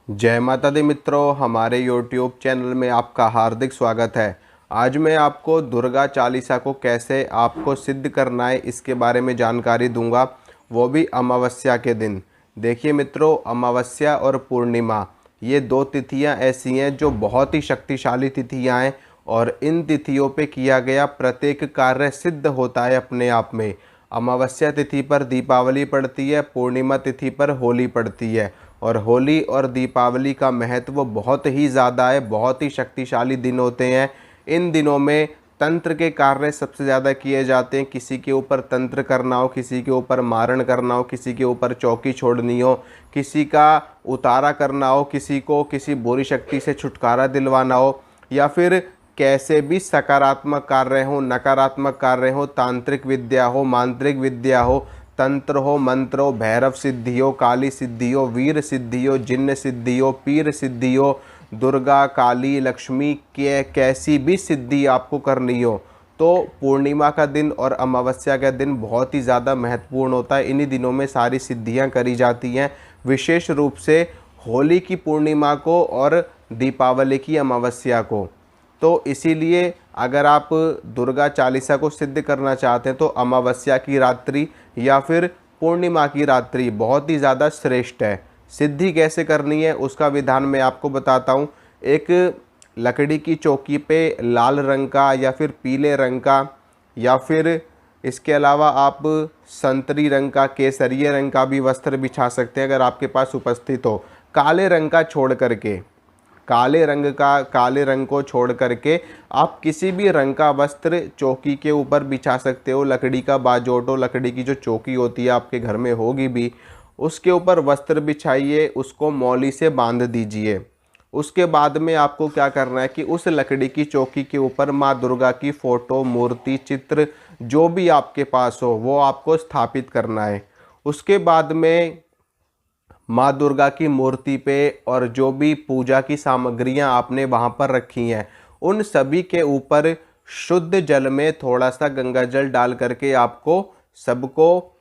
जय माता दी मित्रों, हमारे YouTube चैनल में आपका हार्दिक स्वागत है। आज मैं आपको दुर्गा चालीसा को कैसे आपको सिद्ध करना है इसके बारे में जानकारी दूंगा, वो भी अमावस्या के दिन। देखिए मित्रों, अमावस्या और पूर्णिमा ये दो तिथियां ऐसी हैं जो बहुत ही शक्तिशाली तिथियां हैं और इन तिथियों पे किया गया प्रत्येक कार्य सिद्ध होता है अपने आप में। अमावस्या तिथि पर दीपावली पड़ती है, पूर्णिमा तिथि पर होली पड़ती है और होली और दीपावली का महत्व बहुत ही ज़्यादा है, बहुत ही शक्तिशाली दिन होते हैं। इन दिनों में तंत्र के कार्य सबसे ज़्यादा किए जाते हैं। किसी के ऊपर तंत्र करना हो, किसी के ऊपर मारण करना हो, किसी के ऊपर चौकी छोड़नी हो, किसी का उतारा करना हो, किसी को किसी बुरी शक्ति से छुटकारा दिलवाना हो, या फिर कैसे भी सकारात्मक कार्य हो, नकारात्मक कार्य हो, तांत्रिक विद्या हो, मांत्रिक विद्या हो, तंत्र हो, मंत्र हो, भैरव सिद्धि हो, काली सिद्धि हो, वीर सिद्धि हो, जिन्न सिद्धि हो, पीर सिद्धि हो, दुर्गा काली लक्ष्मी के कैसी भी सिद्धि आपको करनी हो, तो पूर्णिमा का दिन और अमावस्या का दिन बहुत ही ज़्यादा महत्वपूर्ण होता है। इन्हीं दिनों में सारी सिद्धियां करी जाती हैं, विशेष रूप से होली की पूर्णिमा को और दीपावली की अमावस्या को। तो इसीलिए अगर आप दुर्गा चालीसा को सिद्ध करना चाहते हैं तो अमावस्या की रात्रि या फिर पूर्णिमा की रात्रि बहुत ही ज़्यादा श्रेष्ठ है। सिद्धि कैसे करनी है उसका विधान मैं आपको बताता हूँ। एक लकड़ी की चौकी पे लाल रंग का या फिर पीले रंग का या फिर इसके अलावा आप संतरी रंग का, केसरिया रंग का भी वस्त्र बिछा सकते हैं अगर आपके पास उपस्थित हो। काले रंग का छोड़ करके, काले रंग को छोड़ करके आप किसी भी रंग का वस्त्र चौकी के ऊपर बिछा सकते हो। लकड़ी का बाजोट हो, लकड़ी की जो चौकी होती है आपके घर में होगी भी, उसके ऊपर वस्त्र बिछाइए, उसको मौली से बांध दीजिए। उसके बाद में आपको क्या करना है कि उस लकड़ी की चौकी के ऊपर माँ दुर्गा की फ़ोटो, मूर्ति, चित्र जो भी आपके पास हो वो आपको स्थापित करना है। उसके बाद में माँ दुर्गा की मूर्ति पे और जो भी पूजा की सामग्रियाँ आपने वहाँ पर रखी हैं उन सभी के ऊपर शुद्ध जल में थोड़ा सा गंगा जल डाल करके आपको सबको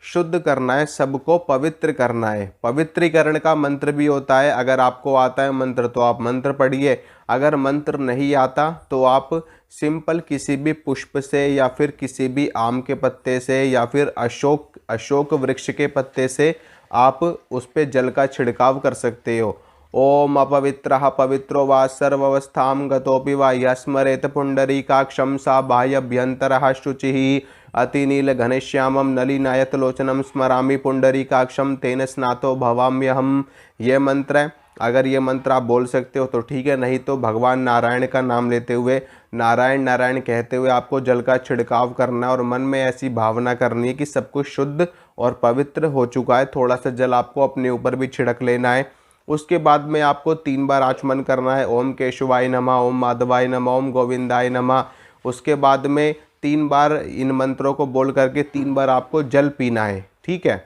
शुद्ध करना है, सबको पवित्र करना है। पवित्रीकरण का मंत्र भी होता है, अगर आपको आता है मंत्र तो आप मंत्र पढ़िए, अगर मंत्र नहीं आता तो आप सिंपल किसी भी पुष्प से या फिर किसी भी आम के पत्ते से या फिर अशोक वृक्ष के पत्ते से आप उस पर जल का छिड़काव कर सकते हो। ओम अपवित्रः पवित्रो वा सर्वावस्थां गतोपि वा यस्मरेत पुंडरीकाक्षं सा बाह्यभ्यन्तरः शुचिः अतिनील घनश्यामं नलिनायतलोचनं स्मरामि पुंडरीकाक्षं तेन स्नातो भवाम्यहम्। ये मंत्र है, अगर ये मंत्र आप बोल सकते हो तो ठीक है, नहीं तो भगवान नारायण का नाम लेते हुए, नारायण नारायण कहते हुए आपको जल का छिड़काव करना है और मन में ऐसी भावना करनी है कि सब कुछ शुद्ध और पवित्र हो चुका है। थोड़ा सा जल आपको अपने ऊपर भी छिड़क लेना है। उसके बाद में आपको 3 बार आचमन करना है, ओम केशवाय नमः, ओम माधवाय नमः, ओम गोविंदाय नमः। उसके बाद में 3 बार इन मंत्रों को बोल करके 3 बार आपको जल पीना है, ठीक है।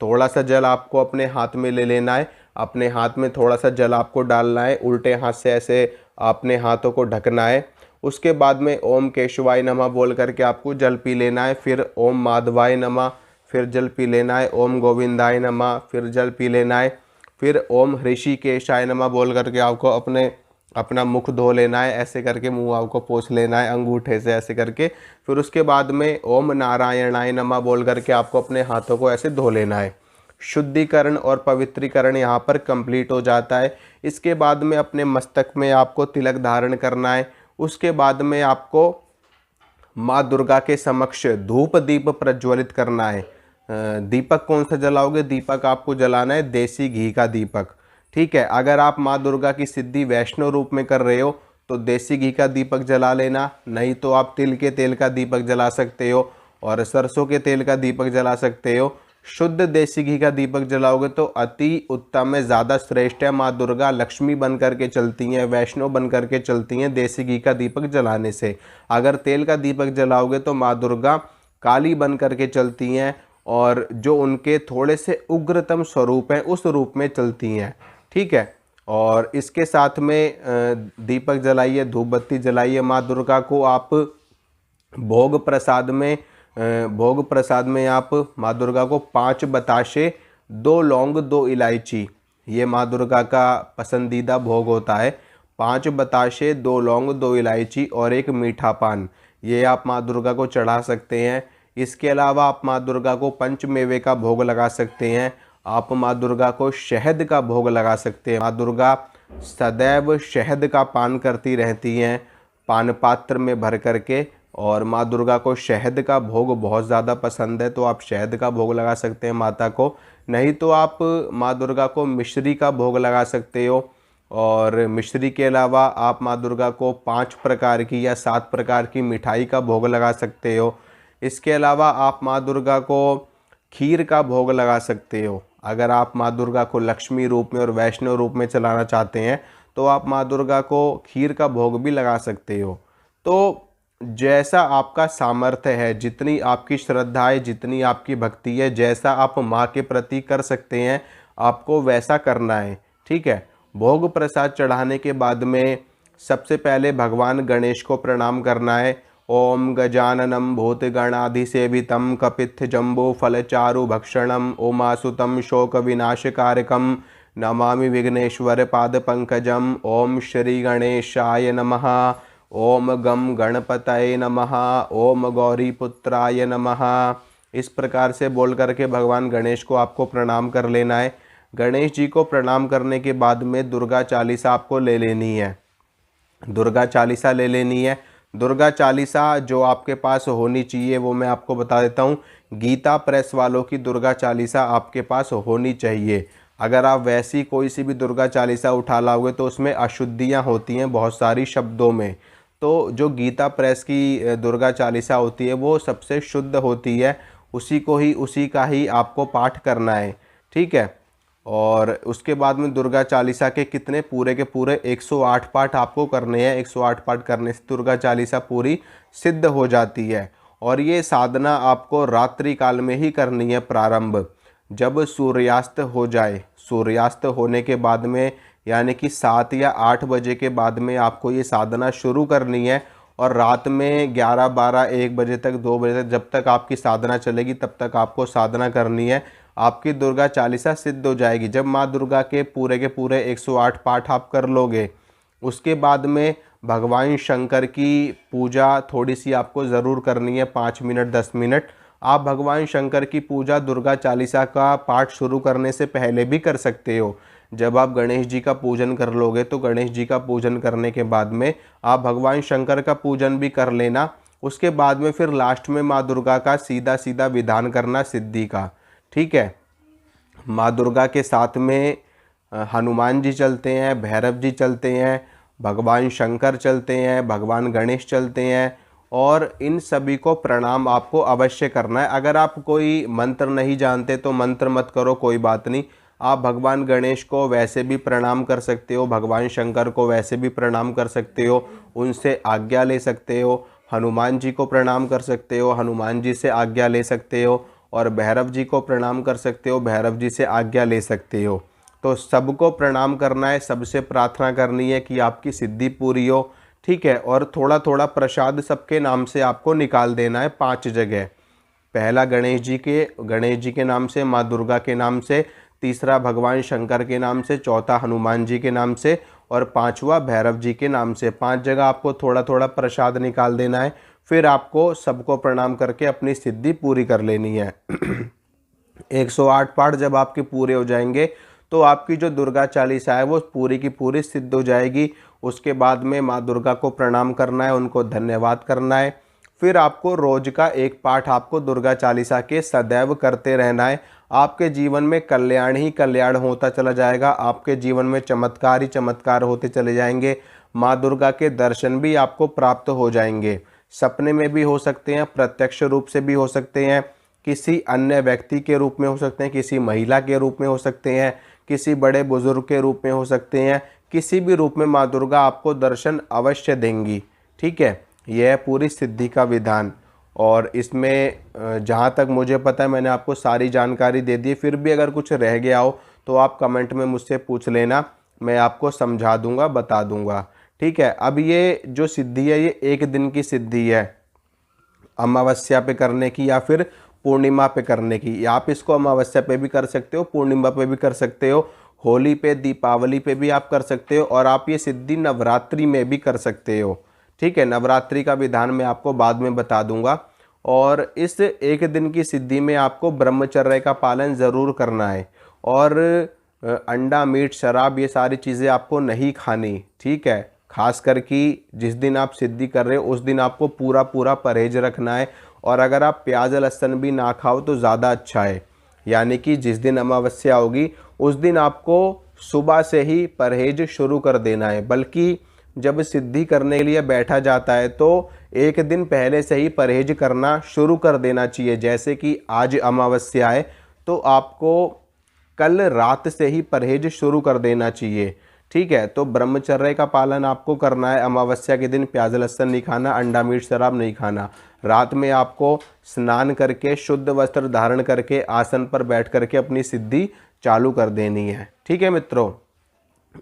थोड़ा सा जल आपको अपने हाथ में ले लेना है, अपने हाथ में थोड़ा सा जल आपको डालना है, उल्टे हाथ से ऐसे अपने हाथों को ढकना है। उसके बाद में ओम केशवाय नमः बोल करके आपको जल पी लेना है, फिर ओम माधवाय नमः, फिर जल पी लेना है, ओम गोविंदाय नमः, फिर जल पी लेना है, फिर ओम ऋषिकेशाय नमः बोल करके आपको अपना मुख धो लेना है, ऐसे करके मुंह आपको पोंछ लेना है अंगूठे से ऐसे करके। फिर उसके बाद में ओम नारायणाय नमः बोल करके आपको अपने हाथों को ऐसे धो लेना है। शुद्धिकरण और पवित्रीकरण यहाँ पर कंप्लीट हो जाता है। इसके बाद में अपने मस्तक में आपको तिलक धारण करना है। उसके बाद में आपको माँ दुर्गा के समक्ष धूप दीप प्रज्वलित करना है। दीपक कौन सा जलाओगे? दीपक आपको जलाना है देसी घी का दीपक, ठीक है। अगर आप माँ दुर्गा की सिद्धि वैष्णव रूप में कर रहे हो तो देसी घी का दीपक जला लेना, नहीं तो आप तिल के तेल का दीपक जला सकते हो और सरसों के तेल का दीपक जला सकते हो। शुद्ध देसी घी का दीपक जलाओगे तो अति उत्तम है, ज़्यादा श्रेष्ठ है। माँ दुर्गा लक्ष्मी बन करके चलती हैं, वैष्णव बन करके चलती हैं देसी घी का दीपक जलाने से। अगर तेल का दीपक जलाओगे तो माँ दुर्गा काली बन करके चलती हैं और जो उनके थोड़े से उग्रतम स्वरूप हैं उस रूप में चलती हैं, ठीक है। और इसके साथ में दीपक जलाइए, धूप बत्ती जलाइए। माँ दुर्गा को आप भोग प्रसाद में आप माँ दुर्गा को 5 बताशे, 2 लौंग, 2 इलायची ये माँ दुर्गा का पसंदीदा भोग होता है। 5 बताशे, 2 लौंग, 2 इलायची और 1 मीठा पान, ये आप माँ दुर्गा को चढ़ा सकते हैं। इसके अलावा आप माँ दुर्गा को पंचमेवे का भोग लगा सकते हैं। आप माँ दुर्गा को शहद का भोग लगा सकते हैं। माँ दुर्गा सदैव शहद का पान करती रहती हैं, पान पात्र में भर करके, और माँ दुर्गा को शहद का भोग बहुत ज़्यादा पसंद है, तो आप शहद का भोग लगा सकते हैं माता को। नहीं तो आप माँ दुर्गा को मिश्री का भोग लगा सकते हो, और मिश्री के अलावा आप माँ दुर्गा को 5 प्रकार की या 7 प्रकार की मिठाई का भोग लगा सकते हो। इसके अलावा आप माँ दुर्गा को खीर का भोग लगा सकते हो। अगर आप माँ दुर्गा को लक्ष्मी रूप में और वैष्णव रूप में चलाना चाहते हैं तो आप माँ दुर्गा को खीर का भोग भी लगा सकते हो। तो जैसा आपका सामर्थ्य है, जितनी आपकी श्रद्धा है, जितनी आपकी भक्ति है, जैसा आप माँ के प्रति कर सकते हैं, आपको वैसा करना है। ठीक है। भोग प्रसाद चढ़ाने के बाद में सबसे पहले भगवान गणेश को प्रणाम करना है। ओम गजाननम भूतगणाधिसेवितम कपित्थ जम्बो फलचारु भक्षणम ओमासुतम शोक विनाशकारकम नमामि विघ्नेश्वर पाद पंकजम। ओम श्री गणेशाय नमः। ओम गम गणपतये नमः। ओम गौरीपुत्राय नमः। इस प्रकार से बोल करके भगवान गणेश को आपको प्रणाम कर लेना है। गणेश जी को प्रणाम करने के बाद में दुर्गा चालीसा आपको ले लेनी है। दुर्गा चालीसा ले लेनी है। दुर्गा चालीसा जो आपके पास होनी चाहिए वो मैं आपको बता देता हूँ। गीता प्रेस वालों की दुर्गा चालीसा आपके पास होनी चाहिए। अगर आप वैसी कोई सी भी दुर्गा चालीसा उठा लाओगे तो उसमें अशुद्धियाँ होती हैं बहुत सारी शब्दों में। तो जो गीता प्रेस की दुर्गा चालीसा होती है वो सबसे शुद्ध होती है, उसी का ही आपको पाठ करना है। ठीक है। और उसके बाद में दुर्गा चालीसा के कितने पूरे के पूरे 108 पाठ आपको करने हैं। 108 पाठ करने से दुर्गा चालीसा पूरी सिद्ध हो जाती है। और ये साधना आपको रात्रि काल में ही करनी है प्रारंभ, जब सूर्यास्त हो जाए। सूर्यास्त होने के बाद में यानी कि 7 या 8 बजे के बाद में आपको ये साधना शुरू करनी है। और रात में 11, 12, 1 बजे तक, 2 बजे तक, जब तक आपकी साधना चलेगी तब तक आपको साधना करनी है। आपकी दुर्गा चालीसा सिद्ध हो जाएगी। जब माँ दुर्गा के पूरे 108 पाठ आप कर लोगे, उसके बाद में भगवान शंकर की पूजा थोड़ी सी आपको ज़रूर करनी है, 5 मिनट 10 मिनट। आप भगवान शंकर की पूजा दुर्गा चालीसा का पाठ शुरू करने से पहले भी कर सकते हो। जब आप गणेश जी का पूजन कर लोगे तो गणेश जी का पूजन करने के बाद में आप भगवान शंकर का पूजन भी कर लेना। उसके बाद में फिर लास्ट में माँ दुर्गा का सीधा सीधा विधान करना सिद्धि का। ठीक है। माँ दुर्गा के साथ में हनुमान जी चलते हैं, भैरव जी चलते हैं, भगवान शंकर चलते हैं, भगवान गणेश चलते हैं, और इन सभी को प्रणाम आपको अवश्य करना है। अगर आप कोई मंत्र नहीं जानते तो मंत्र मत करो, कोई बात नहीं। आप भगवान गणेश को वैसे भी प्रणाम कर सकते हो, भगवान शंकर को वैसे भी प्रणाम कर सकते हो, उनसे आज्ञा ले सकते हो। हनुमान जी को प्रणाम कर सकते हो, हनुमान जी से आज्ञा ले सकते हो। और भैरव जी को प्रणाम कर सकते हो, भैरव जी से आज्ञा ले सकते हो। तो सबको प्रणाम करना है, सबसे प्रार्थना करनी है कि आपकी सिद्धि पूरी हो। ठीक है। और थोड़ा थोड़ा प्रसाद सबके नाम से आपको निकाल देना है 5 जगह। पहला गणेश जी के नाम से, माँ दुर्गा के नाम से, तीसरा भगवान शंकर के नाम से, चौथा हनुमान जी के नाम से, और 5वां भैरव जी के नाम से। 5 जगह आपको थोड़ा थोड़ा प्रसाद निकाल देना है। फिर आपको सबको प्रणाम करके अपनी सिद्धि पूरी कर लेनी है। 108 पाठ जब आपके पूरे हो जाएंगे तो आपकी जो दुर्गा चालीसा है वो पूरी की पूरी सिद्ध हो जाएगी। उसके बाद में माँ दुर्गा को प्रणाम करना है, उनको धन्यवाद करना है। फिर आपको रोज का 1 पाठ आपको दुर्गा चालीसा के सदैव करते रहना है। आपके जीवन में कल्याण ही कल्याण होता चला जाएगा। आपके जीवन में चमत्कार ही चमत्कार होते चले जाएंगे। माँ दुर्गा के दर्शन भी आपको प्राप्त हो जाएंगे। सपने में भी हो सकते हैं, प्रत्यक्ष रूप से भी हो सकते हैं, किसी अन्य व्यक्ति के रूप में हो सकते हैं, किसी महिला के रूप में हो सकते हैं, किसी बड़े बुजुर्ग के रूप में हो सकते हैं। किसी भी रूप में माँ दुर्गा आपको दर्शन अवश्य देंगी। ठीक है। यह है पूरी सिद्धि का विधान। और इसमें जहाँ तक मुझे पता है मैंने आपको सारी जानकारी दे दी। फिर भी अगर कुछ रह गया हो तो आप कमेंट में मुझसे पूछ लेना, मैं आपको समझा दूंगा, बता दूंगा। ठीक है। अब ये जो सिद्धि है ये 1 दिन की सिद्धि है, अमावस्या पे करने की या फिर पूर्णिमा पे करने की। आप इसको अमावस्या पे भी कर सकते हो, पूर्णिमा पे भी कर सकते हो। होली पे, दीपावली पे भी आप कर सकते हो और आप ये सिद्धि नवरात्रि में भी कर सकते हो। ठीक है, नवरात्रि का विधान मैं आपको बाद में बता दूंगा। और इस एक दिन की सिद्धि में आपको ब्रह्मचर्य का पालन ज़रूर करना है और अंडा, मीट, शराब ये सारी चीज़ें आपको नहीं खानी। ठीक है, खास कर कि जिस दिन आप सिद्धि कर रहे हो उस दिन आपको पूरा पूरा परहेज रखना है। और अगर आप प्याज लहसुन भी ना खाओ तो ज़्यादा अच्छा है। यानी कि जिस दिन अमावस्या होगी उस दिन आपको सुबह से ही परहेज शुरू कर देना है। बल्कि जब सिद्धि करने के लिए बैठा जाता है तो एक दिन पहले से ही परहेज करना शुरू कर देना चाहिए। जैसे कि आज अमावस्या है तो आपको कल रात से ही परहेज शुरू कर देना चाहिए। ठीक है, तो ब्रह्मचर्य का पालन आपको करना है। अमावस्या के दिन प्याज लहसुन नहीं खाना, अंडा, मीट, शराब नहीं खाना। रात में आपको स्नान करके शुद्ध वस्त्र धारण करके आसन पर बैठ करके अपनी सिद्धि चालू कर देनी है। ठीक है मित्रों,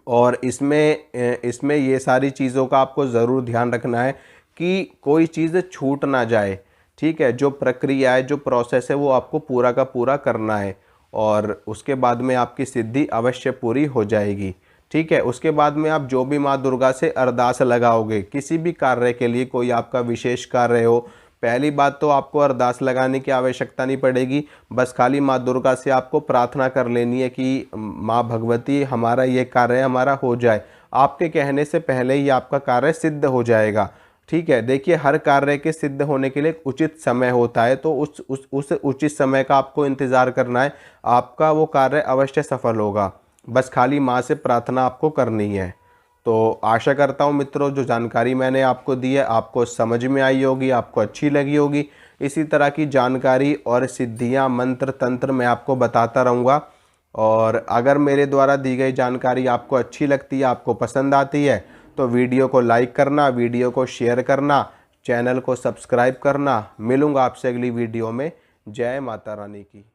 और इसमें ये सारी चीज़ों का आपको ज़रूर ध्यान रखना है कि कोई चीज़ छूट ना जाए। ठीक है, जो प्रक्रिया है, जो प्रोसेस है, वो आपको पूरा का पूरा करना है और उसके बाद में आपकी सिद्धि अवश्य पूरी हो जाएगी। ठीक है, उसके बाद में आप जो भी माँ दुर्गा से अरदास लगाओगे, किसी भी कार्य के लिए, कोई आपका विशेष कार्य हो, पहली बात तो आपको अरदास लगाने की आवश्यकता नहीं पड़ेगी। बस खाली माँ दुर्गा से आपको प्रार्थना कर लेनी है कि माँ भगवती हमारा ये कार्य हमारा हो जाए। आपके कहने से पहले ही आपका कार्य सिद्ध हो जाएगा। ठीक है, देखिए हर कार्य के सिद्ध होने के लिए एक उचित समय होता है, तो उस उचित समय का आपको इंतज़ार करना है। आपका वो कार्य अवश्य सफल होगा। बस खाली माँ से प्रार्थना आपको करनी है। तो आशा करता हूँ मित्रों, जो जानकारी मैंने आपको दी है आपको समझ में आई होगी, आपको अच्छी लगी होगी। इसी तरह की जानकारी और सिद्धियाँ, मंत्र, तंत्र मैं आपको बताता रहूँगा। और अगर मेरे द्वारा दी गई जानकारी आपको अच्छी लगती है, आपको पसंद आती है, तो वीडियो को लाइक करना, वीडियो को शेयर करना, चैनल को सब्सक्राइब करना। मिलूँगा आपसे अगली वीडियो में। जय माता रानी की।